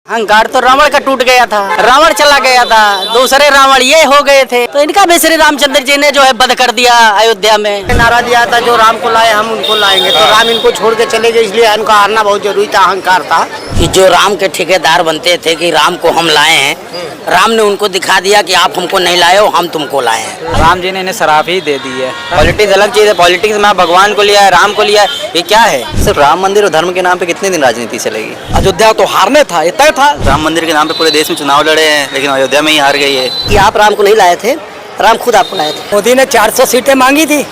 अहंकार तो रावण का टूट गया था, रावण चला गया था, दूसरे रावण ये हो गए थे, तो इनका भी श्री रामचंद्र जी ने जो है वध कर दिया अयोध्या में। नारा दिया था जो राम को लाए हम उनको लाएंगे, तो राम इनको छोड़ के चले गए, इसलिए इनका हारना बहुत जरूरी था। अहंकार था कि जो राम के ठेकेदार बनते थे कि राम को हम लाए हैं, राम ने उनको दिखा दिया कि आप हमको नहीं लाए हो, हम तुमको लाए हैं। राम जी ने इन्हें शराब ही दे दी है। पॉलिटिक्स अलग चीज है, पॉलिटिक्स में भगवान को लिया है, राम को लिया है, ये क्या है? सिर्फ राम मंदिर और धर्म के नाम पे कितने दिन राजनीति चलेगी? अयोध्या तो हारने था, ये तय था। राम मंदिर के नाम पे पूरे देश में चुनाव लड़े हैं, लेकिन अयोध्या में ही हार गई है। कि आप राम को नहीं लाए थे, राम खुद आपको लाए थे। मोदी ने 400 सीटें मांगी थी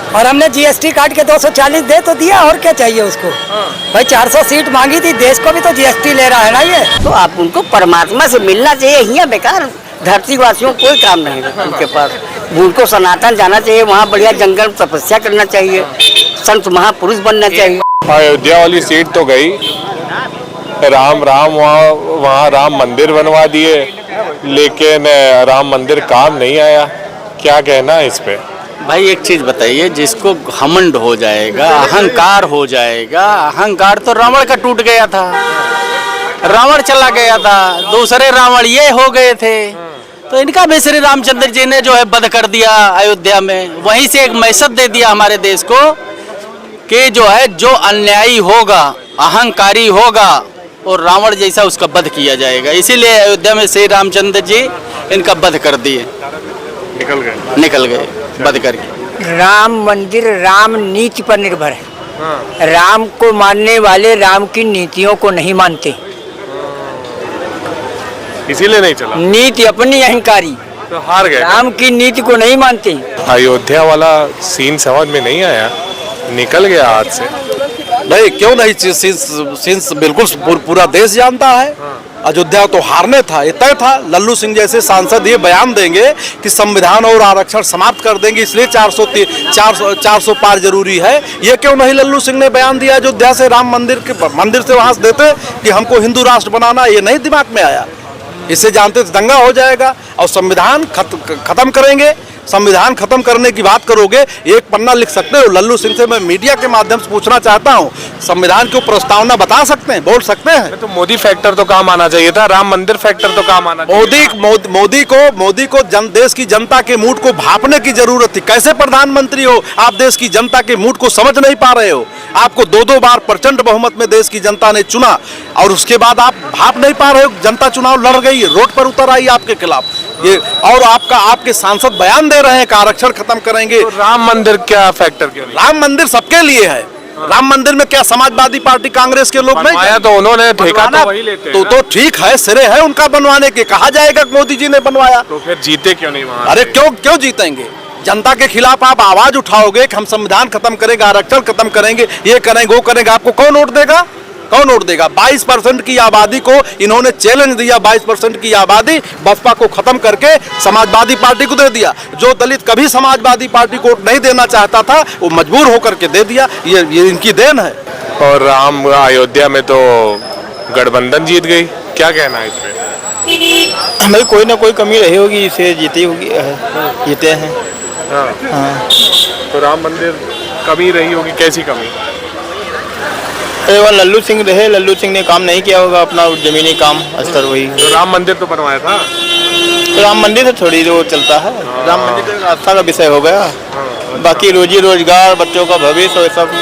और हमने जीएसटी काट के 240 दे तो दिया, और क्या चाहिए उसको। भाई 400 सीट मांगी थी, देश को भी तो जीएसटी ले रहा है ना ये। तो आप उनको परमात्मा से मिलना चाहिए, यहाँ बेकार धरतीवासियों को कोई काम नहीं है उनके पास। उनको सनातन जाना चाहिए, वहाँ बढ़िया जंगल तपस्या करना चाहिए, संत महापुरुष बनना चाहिए। अयोध्या वाली सीट तो गई, राम वहाँ राम मंदिर बनवा दिए, लेकिन राम मंदिर काम नहीं आया। क्या कहना है इस पे? भाई एक चीज बताइए, जिसको घमंड हो जाएगा, अहंकार हो जाएगा, अहंकार तो रावण का टूट गया था, रावण चला गया था, दूसरे रावण ये हो गए थे, तो इनका भी श्री रामचंद्र जी ने जो है वध कर दिया अयोध्या में। वहीं से एक मैसेज दे दिया हमारे देश को कि जो है जो अन्यायी होगा, अहंकारी होगा, और रावण जैसा उसका वध किया जाएगा। इसीलिए अयोध्या में श्री रामचंद्र जी इनका वध कर दिए, निकल गए वध करके। राम मंदिर राम नीति पर निर्भर है। राम को मानने वाले राम की नीतियों को नहीं मानते, इसीलिए नहीं चला। नीति अपनी अहंकारी, तो हार गए। राम की नीति को नहीं मानते। अयोध्या वाला सीन समझ में नहीं आया, निकल गया हाथ से। नहीं, क्यों नहीं? सीन्स बिल्कुल पूरा देश जानता है। अयोध्या तो हारने था, ये तय था। लल्लू सिंह जैसे सांसद ये बयान देंगे कि संविधान और आरक्षण समाप्त कर देंगे, इसलिए 400 पार जरूरी है। ये क्यों नहीं लल्लू सिंह ने बयान दिया अयोध्या से राम मंदिर से वहां से देते कि हमको हिंदू राष्ट्र बनाना, ये नहीं दिमाग में आया। इससे जानते थे दंगा हो जाएगा और संविधान खत्म करेंगे। संविधान खत्म करने की बात करोगे, एक पन्ना लिख सकते हो। लल्लू सिंह से मैं मीडिया के माध्यम से पूछना चाहता हूँ, संविधान की प्रस्तावना बता सकते हैं, बोल सकते हैं? तो मोदी फैक्टर तो काम आना चाहिए था, राम मंदिर फैक्टर तो काम आना चाहिए। मोदी को देश की जनता के मूड को भांपने की जरूरत थी। कैसे प्रधानमंत्री हो आप, देश की जनता के मूड को समझ नहीं पा रहे हो? आपको 2 बार प्रचंड बहुमत में देश की जनता ने चुना और उसके बाद आप भाप नहीं पा रहे हो। जनता चुनाव लड़ गई, रोड पर उतर आई आपके खिलाफ ये, और आपके सांसद बयान दे रहे हैं कि आरक्षण खत्म करेंगे। तो राम मंदिर क्या फैक्टर क्यों नहीं? राम मंदिर सबके लिए है। राम मंदिर में क्या समाजवादी पार्टी कांग्रेस के लोग नहीं? तो उन्होंने ठेका तो वही लेते हैं। तो ठीक है, सिरे है उनका बनवाने के। कहा जाएगा मोदी जी ने बनवाया, तो फिर जीते क्यों नहीं वहाँ? अरे क्यों जीतेंगे? जनता के खिलाफ आप आवाज उठाओगे कि हम संविधान खत्म करेंगे, आरक्षण खत्म करेंगे, ये करेंगे वो करेंगे, आपको कौन वोट देगा? कौन वोट देगा? 22% की आबादी को इन्होंने चैलेंज दिया, 22% की आबादी बसपा को खत्म करके समाजवादी पार्टी को दे दिया। जो दलित कभी समाजवादी पार्टी को वोट नहीं देना चाहता था, वो मजबूर होकर के दे दिया। ये इनकी देन है। और राम अयोध्या में तो गठबंधन जीत गई, क्या कहना है इस पे? भाई कोई ना कोई कमी रही होगी, इसे जीती होगी, जीते हैं। हाँ। तो राम मंदिर कमी रही होगी, कैसी कमी? लल्लू सिंह रहे, लल्लू सिंह ने काम नहीं किया होगा अपना जमीनी काम अस्तर वही। तो राम मंदिर तो बनवाया था, तो राम मंदिर से थोड़ी जो चलता है। राम मंदिर तो आस्था का विषय हो गया। बाकी रोजी रोजगार, बच्चों का भविष्य, ये सब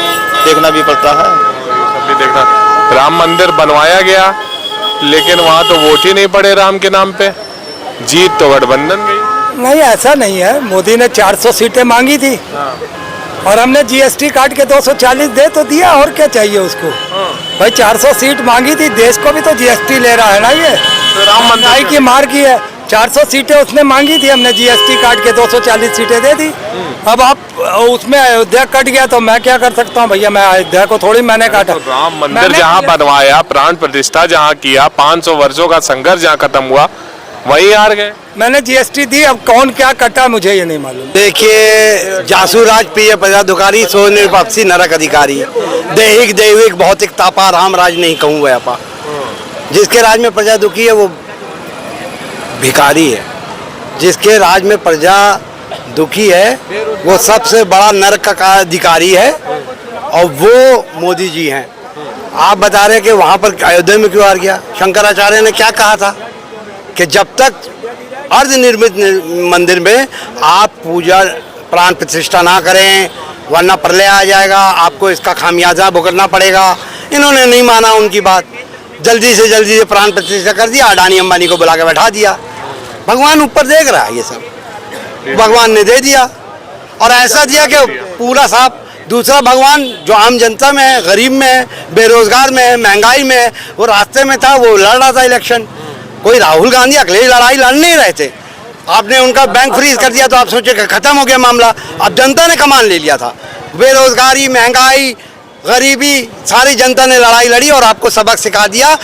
देखना भी पड़ता है। सब भी देखना। राम मंदिर बनवाया गया, लेकिन वहाँ तो वोट ही नहीं पड़े राम के नाम पे, जीत तो गठबंधन गई। नहीं, ऐसा नहीं है। मोदी ने 400 सीटें मांगी थी और हमने जीएसटी काट के 240 दे तो दिया, और क्या चाहिए उसको। भाई 400 सीट मांगी थी, देश को भी तो जीएसटी ले रहा है ना ये। तो राम मंदिर की मार की है। 400 सीटें उसने मांगी थी, हमने जीएसटी काट के 240 सीटें दे दी। अब आप उसमें अयोध्या कट गया तो मैं क्या कर सकता हूँ भैया? मैं अयोध्या को थोड़ी मैंने काटा। तो राम मंदिर जहाँ बनवाया, प्राण प्रतिष्ठा जहाँ किया, 500 वर्षों का संघर्ष जहाँ खत्म हुआ, वही हार गए। मैंने जीएसटी दी, अब कौन क्या कटा मुझे ये नहीं मालूम। देखिए, जासुराज प्रिय प्रजाधिकारी सो निष्पक्षी नरक अधिकारी, दैहिक दैविक भौतिक तापा राम राज नहीं कहूँ व्यापा। जिसके राज में प्रजा दुखी है वो भिखारी है, जिसके राज में प्रजा दुखी है वो सबसे बड़ा नरक का अधिकारी है, और वो मोदी जी हैं। आप बता रहे कि वहाँ पर अयोध्या में क्यों हार गया? शंकराचार्य ने क्या कहा था कि जब तक अर्ध निर्मित मंदिर में आप पूजा प्राण प्रतिष्ठा ना करें वरना प्रलय आ जाएगा, आपको इसका खामियाजा भुगतना पड़ेगा। इन्होंने नहीं माना उनकी बात, जल्दी से प्राण प्रतिष्ठा कर दिया, अडानी अंबानी को बुला के बैठा दिया। भगवान ऊपर देख रहा है ये सब, भगवान ने दे दिया और ऐसा दिया कि पूरा साफ। दूसरा भगवान जो आम जनता में है, गरीब में है, बेरोजगार में है, महंगाई में है, वो रास्ते में था, वो लड़ रहा था इलेक्शन। कोई राहुल गांधी अकेले लड़ाई लड़ नहीं रहे थे। आपने उनका बैंक फ्रीज कर दिया तो आप सोचे कि खत्म हो गया मामला। अब जनता ने कमान ले लिया था। बेरोजगारी, महंगाई, गरीबी, सारी जनता ने लड़ाई लड़ी और आपको सबक सिखा दिया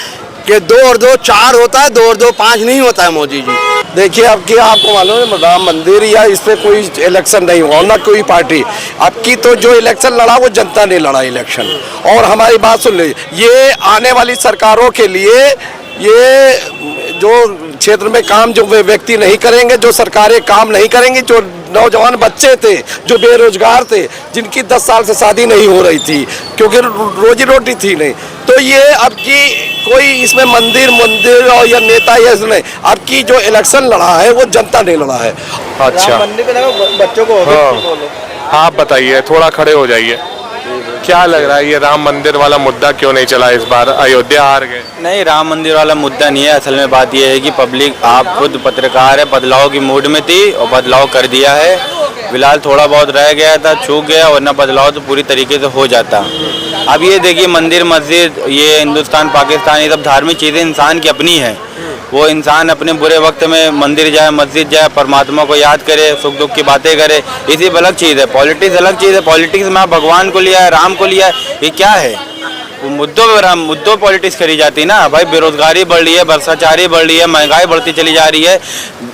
कि 2 और 2 4 होता है, 2 और 2 5 नहीं होता है। मोदी जी देखिए, अब की आपको मालूम है राम मंदिर या इस पे कोई इलेक्शन नहीं हुआ, ना कोई पार्टी। अब की तो जो इलेक्शन लड़ा वो जनता ने लड़ा इलेक्शन। और हमारी बात सुन लीजिए, ये आने वाली सरकारों के लिए ये जो क्षेत्र में काम जो व्यक्ति नहीं करेंगे, जो सरकारें काम नहीं करेंगी, जो नौजवान बच्चे थे जो बेरोजगार थे, जिनकी 10 साल से शादी नहीं हो रही थी क्योंकि रोजी रोटी थी नहीं, तो ये अब की कोई इसमें मंदिर और या नेता या नहीं, अब की जो इलेक्शन लड़ा है वो जनता ने लड़ा है। अच्छा, मंदिर पे लगा बच्चों को हाँ, आप बताइए, थोड़ा खड़े हो जाइए। क्या लग रहा है ये राम मंदिर वाला मुद्दा क्यों नहीं चला इस बार? अयोध्या हार गए। नहीं, राम मंदिर वाला मुद्दा नहीं है। असल में बात यह है कि पब्लिक, आप खुद पत्रकार है, बदलाव की मूड में थी और बदलाव कर दिया है। फिलहाल थोड़ा बहुत रह गया था, चूक गया, वरना बदलाव तो पूरी तरीके से हो जाता। अब ये देखिए, मंदिर मस्जिद, ये हिंदुस्तान पाकिस्तान, ये सब धार्मिक चीज़ें इंसान की अपनी है। वो इंसान अपने बुरे वक्त में मंदिर जाए, मस्जिद जाए, परमात्मा को याद करे, सुख दुख की बातें करे, इसी अलग चीज़ है। पॉलिटिक्स अलग चीज़ है। पॉलिटिक्स में आप भगवान को लिया है, राम को लिया है, ये क्या है? मुद्दों पॉलिटिक्स करी जाती ना भाई। बेरोजगारी बढ़ रही है, भ्रष्टाचारी बढ़ रही है, महंगाई बढ़ती चली जा रही है,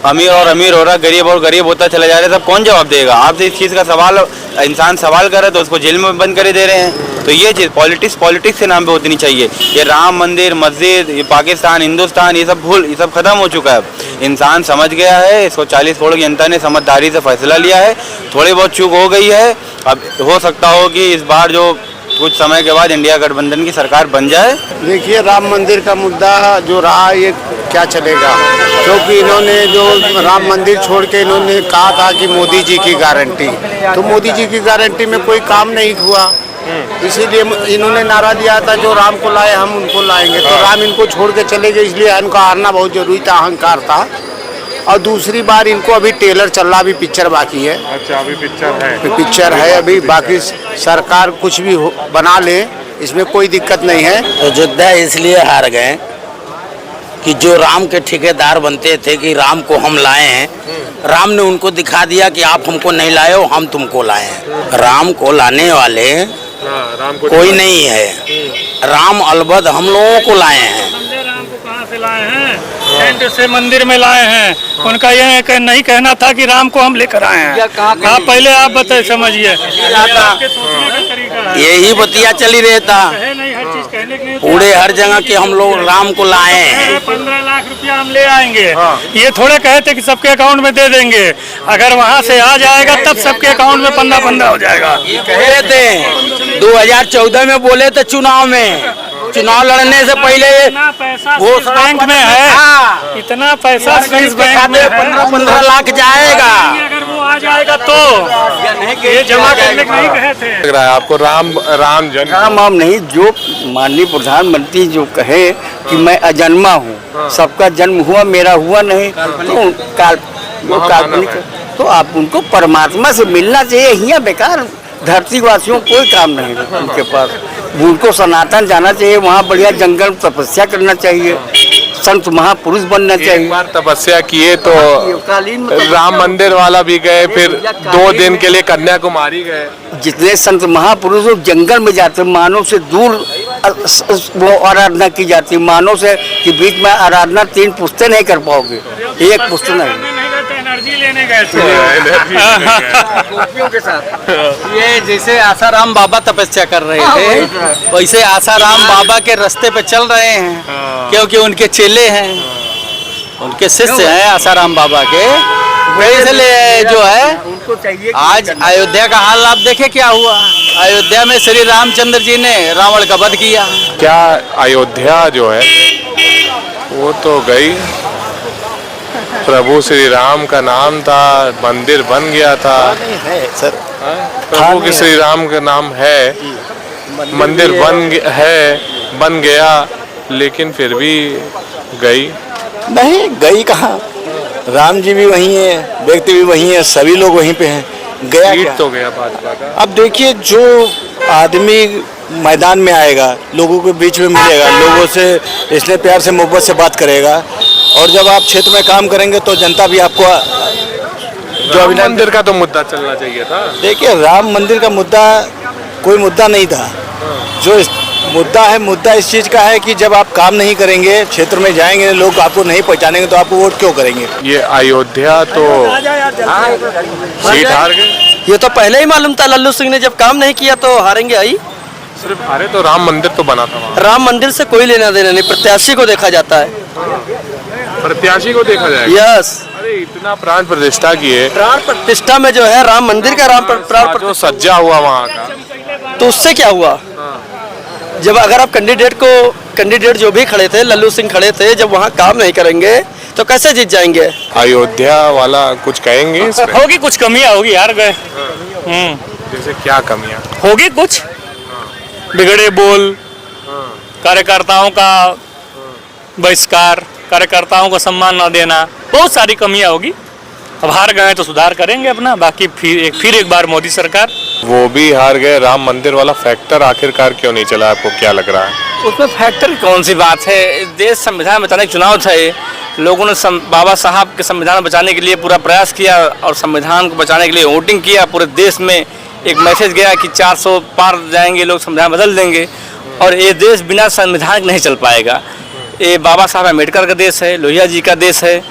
अमीर और अमीर हो रहा, गरीब और गरीब होता चला जा रहा है। सब कौन जवाब देगा? आपसे इस चीज़ का सवाल इंसान सवाल करे तो उसको जेल में बंद कर दे रहे हैं। तो ये चीज़ पॉलिटिक्स के नाम पे होती नहीं चाहिए। ये राम मंदिर, मस्जिद, ये पाकिस्तान, हिंदुस्तान, ये सब खत्म हो चुका है। इंसान समझ गया है, इसको 40 करोड़ की जनता ने समझदारी से फैसला लिया है। थोड़ी बहुत चूक हो गई है। अब हो सकता हो कि इस बार जो कुछ समय के बाद इंडिया गठबंधन की सरकार बन जाए। देखिए, राम मंदिर का मुद्दा जो रहा ये क्या चलेगा, क्योंकि इन्होंने जो राम मंदिर छोड़ के इन्होंने कहा था कि मोदी जी की गारंटी, तो मोदी जी की गारंटी में कोई काम नहीं हुआ। इसीलिए इन्होंने नारा दिया था जो राम को लाए हम उनको लाएंगे, तो राम इनको छोड़ के चले गए, इसलिए इनका हारना बहुत जरूरी था, अहंकार था। और दूसरी बार इनको अभी ट्रेलर चल रहा, अभी पिक्चर बाकी है। अच्छा, अभी पिक्चर है अभी बाकी। सरकार कुछ भी बना ले, इसमें कोई दिक्कत नहीं है। अयोध्या इसलिए हार गए कि जो राम के ठेकेदार बनते थे कि राम को हम लाए हैं, राम ने उनको दिखा दिया कि आप हमको नहीं लाए हो, हम तुमको लाए हैं। राम को लाने वाले कोई नहीं है। राम अलबद हम लोगों को लाए हैं। राम को कहाँ से लाए हैं? टेंट से मंदिर में लाए हैं। उनका यह नहीं कहना था कि राम को हम लेकर आए हैं। आप पहले आप बताए, समझिए। यही बतिया चली रहता पूरे हर जगह कि हम लोग राम को लाए हैं। 15 लाख रुपया हम ले आएंगे। ये थोड़े कहते कि सबके अकाउंट में दे देंगे। अगर वहाँ से आ जाएगा तब सबके अकाउंट में 15 हो जाएगा। कह रहे थे 2014 में बोले थे चुनाव लड़ने से पहले वो बैंक में है, इतना पैसा स्विस बैंक में 15 लाख जाएगा। अगर वो आ जाएगा तो ये जमा करने को नहीं कहे थे। लग रहा है आपको राम जन्म राम नहीं, जो माननीय प्रधानमंत्री जो कहे कि मैं अजन्मा हूँ, सबका जन्म हुआ, मेरा हुआ नहीं, तो काल्पनिक। तो आप उनको परमात्मा से मिलना चाहिए। यहाँ बेकार धरतीवासियों कोई काम नहीं है उनके पास। उनको सनातन जाना चाहिए, वहाँ बढ़िया जंगल तपस्या करना चाहिए, संत महापुरुष बनना चाहिए। एक बार तपस्या किए तो राम मंदिर वाला भी गए, फिर 2 दिन के लिए कन्याकुमारी गए। जितने संत महापुरुष लोग जंगल में जाते, मानव से दूर वो आराधना की जाती है। मानव से के बीच में आराधना 3 पुश्ते नहीं कर पाओगे, एक पुश्त नहीं। एनर्जी लेने गए थे गोपियों के साथ। ये जैसे आसाराम बाबा तपस्या कर रहे थे, वैसे आसाराम बाबा के रास्ते पे चल रहे हैं, क्योंकि उनके चेले हैं, उनके शिष्य हैं आसाराम बाबा के। इसलिए जो है आज अयोध्या का हाल आप देखे क्या हुआ। अयोध्या में श्री रामचंद्र जी ने रावण का वध किया। क्या अयोध्या जो है वो तो गई, प्रभु श्री राम का नाम था, मंदिर बन गया था। है सर, प्रभु के श्री राम का नाम है, मंदिर बन गया, लेकिन फिर भी गई नहीं गई कहाँ। राम जी भी वहीं है, व्यक्ति भी वहीं है, सभी लोग वहीं पे हैं। गया सीट क्या? तो गया भाजपा का। अब देखिए, जो आदमी मैदान में आएगा, लोगों के बीच में मिलेगा, लोगों से इसलिए प्यार से मोहब्बत से बात करेगा, और जब आप क्षेत्र में काम करेंगे तो जनता भी आपको जो राम मंदिर का तो मुद्दा चलना चाहिए था। देखिए, राम मंदिर का मुद्दा कोई मुद्दा नहीं था। जो मुद्दा इस चीज़ का है कि जब आप काम नहीं करेंगे, क्षेत्र में जाएंगे, लोग आपको नहीं पहचानेंगे, तो आपको वोट क्यों करेंगे। ये अयोध्या तो सीट हार गए। ये तो पहले ही मालूम था, लल्लू सिंह ने जब काम नहीं किया तो हारेंगे आई। सिर्फ हारे तो राम मंदिर तो बना था वहाँ। राम मंदिर से कोई लेना देना नहीं, प्रत्याशी को देखा जाता है। प्रत्याशी को देखा जाएगा। यस, अरे इतना प्राण प्रतिष्ठा किए, प्राण प्रतिष्ठा में जो है राम मंदिर का प्राण जो सज्जा हुआ वहाँ का, तो उससे क्या हुआ? जब अगर आप कैंडिडेट जो भी खड़े थे, लल्लू सिंह खड़े थे, जब वहाँ काम नहीं करेंगे तो कैसे जीत जाएंगे? अयोध्या वाला कुछ कहेंगे इस पे? होगी कुछ कमियां होगी यार गए। जैसे क्या कमियां? होगी कुछ बिगड़े बोल, कार्यकर्ताओं का बहिष्कार, कार्यकर्ताओं को सम्मान न देना, बहुत सारी कमियां होगी। अब हार गए तो सुधार करेंगे अपना, बाकी फिर एक बार मोदी सरकार। वो भी हार गए। राम मंदिर वाला फैक्टर आखिरकार क्यों नहीं चला, आपको क्या लग रहा है? उसमें फैक्टर कौन सी बात है? देश संविधान बचाने का चुनाव था ये। लोगों ने बाबा साहब के संविधान बचाने के लिए पूरा प्रयास किया और संविधान को बचाने के लिए वोटिंग किया। पूरे देश में एक मैसेज गया कि 400 पार जाएंगे लोग, संविधान बदल देंगे, और ये देश बिना संविधान के नहीं चल पाएगा। ये बाबा साहब अम्बेडकर का देश है, लोहिया जी का देश है।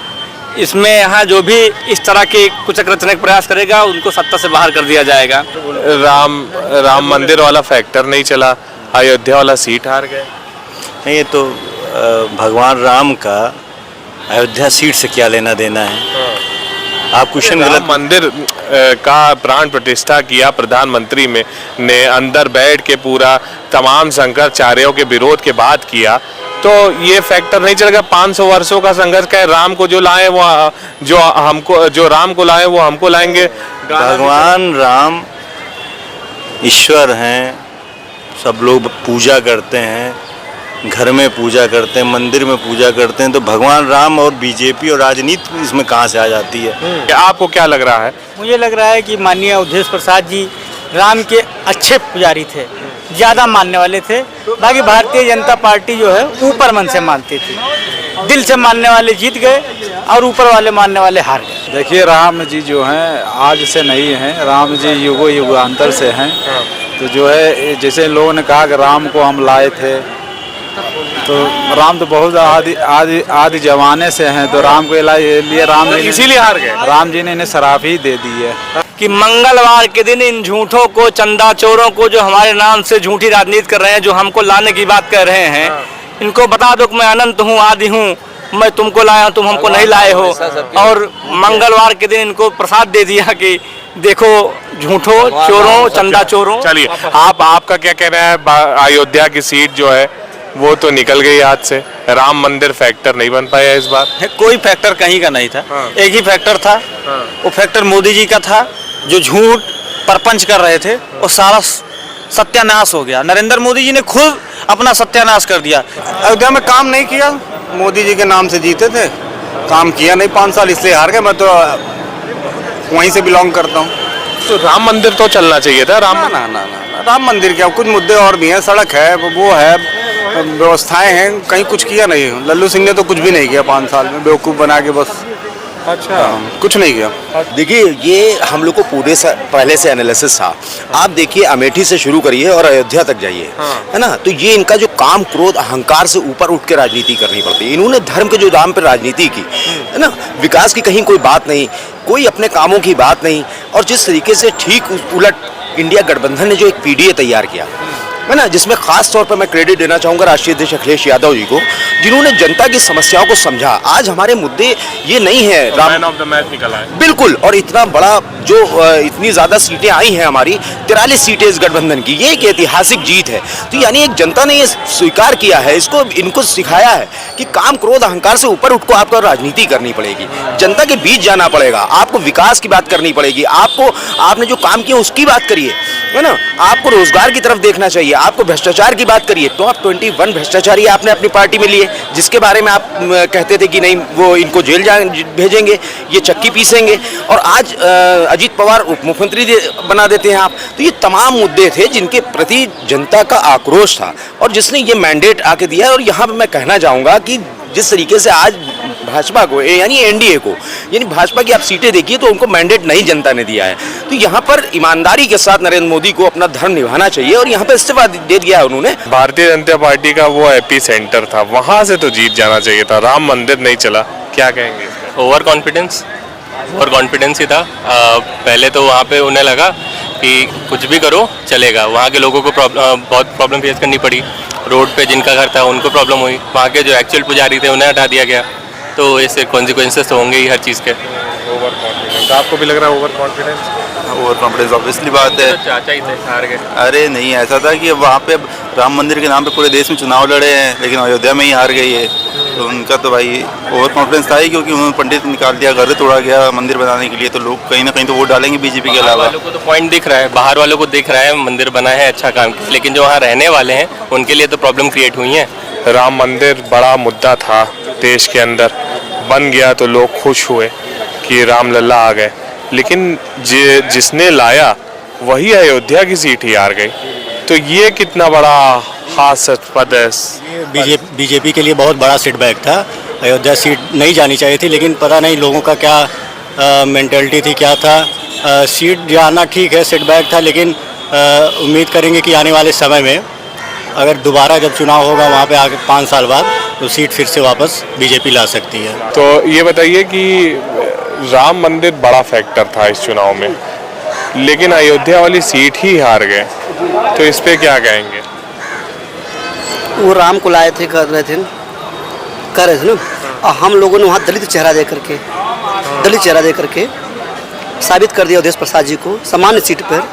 इसमें यहाँ जो भी इस तरह के कुछ रचने का प्रयास करेगा, उनको सत्ता से बाहर कर दिया जाएगा। राम मंदिर वाला फैक्टर नहीं चला, अयोध्या वाला सीट हार गए। नहीं, ये तो भगवान राम का अयोध्या सीट से क्या लेना देना है। आप क्वेश्चन गलत। मंदिर का प्राण प्रतिष्ठा किया प्रधानमंत्री में ने, अंदर बैठ के पूरा तमाम शंकराचार्यों के विरोध के बाद किया, तो ये फैक्टर नहीं चलेगा। 500 वर्षों का संघर्ष का है। राम को जो लाए वो जो राम को लाए वो हमको लाएंगे। भगवान राम ईश्वर हैं, सब लोग पूजा करते हैं, घर में पूजा करते हैं, मंदिर में पूजा करते हैं, तो भगवान राम और बीजेपी और राजनीति इसमें कहाँ से आ जाती है? आपको क्या लग रहा है? मुझे लग रहा है कि माननीय अवधेश प्रसाद जी राम के अच्छे पुजारी थे, ज़्यादा मानने वाले थे। बाकी भारतीय जनता पार्टी जो है ऊपर मन से मानती थी, दिल से मानने वाले जीत गए और ऊपर वाले मानने वाले हार गए। देखिए, राम जी जो हैं आज से नहीं हैं, राम जी युगांतर से हैं। तो जो है, जैसे लोगों ने कहा कि राम को हम लाए थे, तो राम तो बहुत आदि जमाने से हैं, तो राम के लिए राम जी इसीलिए हार गए। राम जी ने इन्हें शराब ही दे दी है कि मंगलवार के दिन इन झूठों को, चंदा चोरों को, जो हमारे नाम से झूठी राजनीति कर रहे हैं, जो हमको लाने की बात कर रहे हैं, इनको बता दो कि मैं अनंत हूँ, आदि हूँ, मैं तुमको लाया हूँ, तुम हमको नहीं लाए हो। और मंगलवार के दिन इनको प्रसाद दे दिया कि देखो झूठों, चोरों, चंदा चोरों। चलिए, आपका क्या कहना है? अयोध्या की सीट जो है वो तो निकल गई हाथ से। राम मंदिर फैक्टर नहीं बन पाया इस बार। कोई फैक्टर कहीं का नहीं था। एक ही फैक्टर था, वो फैक्टर मोदी जी का था, जो झूठ परपंच कर रहे थे, और सारा सत्यानाश हो गया। नरेंद्र मोदी जी ने खुद अपना सत्यानाश कर दिया। अयोध्या में काम नहीं किया, मोदी जी के नाम से जीते थे, काम किया नहीं 5 साल, इसलिए हार गए। मैं तो वहीं से बिलोंग करता हूँ। तो राम मंदिर तो चलना चाहिए था। ना, राम मंदिर क्या, कुछ मुद्दे और भी हैं, सड़क है, वो है, व्यवस्थाएं हैं, कहीं कुछ किया नहीं। लल्लू सिंह ने तो कुछ भी नहीं किया 5 साल में, बेवकूफ़ बना के बस। अच्छा, कुछ नहीं किया। देखिए, ये हम लोग को पूरे पहले से एनालिसिस था। आप देखिए, अमेठी से शुरू करिए और अयोध्या तक जाइए, है ना। तो ये इनका जो काम, क्रोध, अहंकार से ऊपर उठ के राजनीति करनी पड़ती है। इन्होंने धर्म के जो दाम पर राजनीति की, है ना, विकास की कहीं कोई बात नहीं, कोई अपने कामों की बात नहीं। और जिस तरीके से ठीक उलट इंडिया गठबंधन ने जो एक पीडीए तैयार किया, है ना, जिसमें खास तौर पर मैं क्रेडिट देना चाहूँगा राष्ट्रीय अध्यक्ष अखिलेश यादव जी को, जिन्होंने जनता की समस्याओं को समझा। आज हमारे मुद्दे ये नहीं है मैन ऑफ द मैच निकला है। बिल्कुल, और इतना बड़ा जो इतनी ज़्यादा सीटें आई हैं हमारी 43 सीटें इस गठबंधन की, ये एक ऐतिहासिक जीत है। तो यानी एक जनता ने ये स्वीकार किया है, इसको इनको सिखाया है कि काम क्रोध अहंकार से ऊपर उठ को आपको राजनीति करनी पड़ेगी, जनता के बीच जाना पड़ेगा, आपको विकास की बात करनी पड़ेगी, आपको आपने जो काम किया उसकी बात करिए, है ना, आपको रोजगार की तरफ देखना चाहिए, आपको भ्रष्टाचार की बात करिए। टॉप 21 भ्रष्टाचारी आपने अपनी पार्टी में लिए, जिसके बारे में आप कहते थे कि नहीं वो इनको जेल भेजेंगे, ये चक्की पीसेंगे, और आज अजीत पवार उप मुख्यमंत्री बना देते हैं आप। तो ये तमाम मुद्दे थे जिनके प्रति जनता का आक्रोश था और जिसने ये मैंडेट आके दिया है। और यहाँ पे मैं कहना चाहूँगा कि जिस तरीके से आज भाजपा को यानी एनडीए को, यानी भाजपा की आप सीटें देखिए तो उनको मैंडेट नहीं जनता ने दिया है। तो यहाँ पर ईमानदारी के साथ नरेंद्र मोदी को अपना धर्म निभाना चाहिए और यहाँ पर इस्तीफा दे दिया है उन्होंने। भारतीय जनता पार्टी का वो एपी सेंटर था, वहां से तो जीत जाना चाहिए था, राम मंदिर नहीं चला, क्या कहेंगे? ओवर कॉन्फिडेंस ही था। पहले तो वहाँ पे उन्हें लगा कि कुछ भी करो चलेगा, वहाँ के लोगों को बहुत प्रॉब्लम फेस करनी पड़ी। रोड पे जिनका घर था उनको प्रॉब्लम हुई, वहाँ के जो एक्चुअल पुजारी थे उन्हें हटा दिया गया, तो इससे कॉन्सिक्वेंसेस तो होंगे ही हर चीज़ के। ओवर कॉन्फिडेंस आपको भी लग रहा है? ओवर कॉन्फिडेंस ऑब्वियसली बात है। तो चाचा ही थे, हार गए। अरे नहीं, ऐसा था कि वहाँ पे राम मंदिर के नाम पे पूरे देश में चुनाव लड़े हैं, लेकिन अयोध्या में ही हार गई है। तो उनका तो भाई ओवर कॉन्फिडेंस था ही, क्योंकि उन्होंने पंडित निकाल दिया, घर तोड़ा गया मंदिर बनाने के लिए, तो लोग कहीं ना कहीं तो वोट डालेंगे बीजेपी के अलावा। वालों को तो पॉइंट दिख रहा है, बाहर वालों को दिख रहा है मंदिर बना है, अच्छा काम, लेकिन जो वहाँ रहने वाले हैं उनके लिए तो प्रॉब्लम क्रिएट हुई है। राम मंदिर बड़ा मुद्दा था देश के अंदर, बन गया तो लोग खुश हुए कि राम लल्ला आ गए, लेकिन जिसने लाया वही अयोध्या की सीट ही हार गई। तो ये कितना बड़ा हास्यास्पद है। बीजेपी के लिए बहुत बड़ा सेटबैक था। अयोध्या सीट नहीं जानी चाहिए थी, लेकिन पता नहीं लोगों का क्या मेंटालिटी थी, क्या था। सीट जाना ठीक है, सेटबैक था, लेकिन उम्मीद करेंगे कि आने वाले समय में अगर दोबारा जब चुनाव होगा वहाँ पे आगे 5 साल बाद, तो सीट फिर से वापस बीजेपी ला सकती है। तो ये बताइए कि राम मंदिर बड़ा फैक्टर था इस चुनाव में, लेकिन अयोध्या वाली सीट ही हार गए, तो इस पे क्या कहेंगे? वो राम को लाए थे, कर रहे थे ना, और हम लोगों ने वहाँ दलित चेहरा दे करके साबित कर दिया उदय प्रसाद जी को सामान्य सीट पर।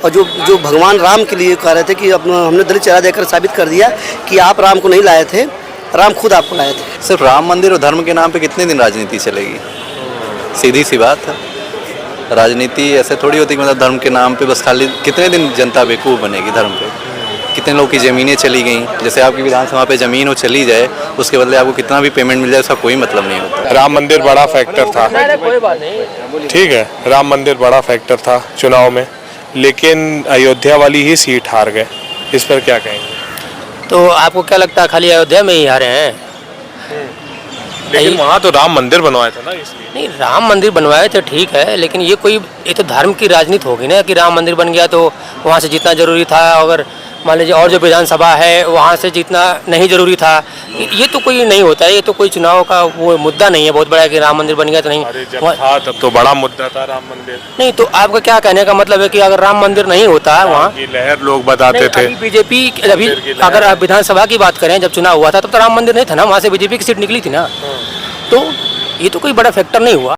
और जो भगवान राम के लिए कह रहे थे कि हमने दलित चेहरा देकर साबित कर दिया कि आप राम को नहीं लाए थे, राम खुद आपको लाए थे। सिर्फ राम मंदिर और धर्म के नाम पे कितने दिन राजनीति चलेगी? सीधी सी बात है, राजनीति ऐसे थोड़ी होती कि मतलब धर्म के नाम पे बस खाली कितने दिन जनता बेवकूफ़ बनेगी धर्म पे। कितने लोग की ज़मीनें चली गई, जैसे आपकी विधानसभा पे ज़मीन हो चली जाए, उसके बदले आपको कितना भी पेमेंट मिल जाए, उसका कोई मतलब नहीं होता। राम मंदिर बड़ा फैक्टर था, ठीक है, राम मंदिर बड़ा फैक्टर था चुनाव में, लेकिन अयोध्या वाली ही सीट हार गए, इस पर क्या कहेंगे? तो आपको क्या लगता है खाली अयोध्या में ही हारे हैं? लेकिन वहाँ तो राम मंदिर बनवाया था ना, इसलिए। नहीं, राम मंदिर बनवाए तो ठीक है, लेकिन ये तो धर्म की राजनीति होगी ना कि राम मंदिर बन गया तो वहाँ से जीतना जरूरी था, अगर मान लीजिए और जो विधानसभा है वहाँ से जीतना नहीं जरूरी था। ये तो कोई नहीं होता है, ये तो कोई चुनाव का वो मुद्दा नहीं है बहुत बड़ा कि राम मंदिर बन गया तो नहीं। जब था तब तो बड़ा मुद्दा था राम मंदिर। नहीं, तो आपका क्या कहने का मतलब है कि अगर राम मंदिर नहीं होता वहाँ की लहर लोग बताते थे। बीजेपी अभी अगर विधानसभा की बात करें, जब चुनाव हुआ था तब तो राम मंदिर नहीं था ना, वहाँ से बीजेपी की सीट निकली थी ना, तो ये तो कोई बड़ा फैक्टर नहीं हुआ।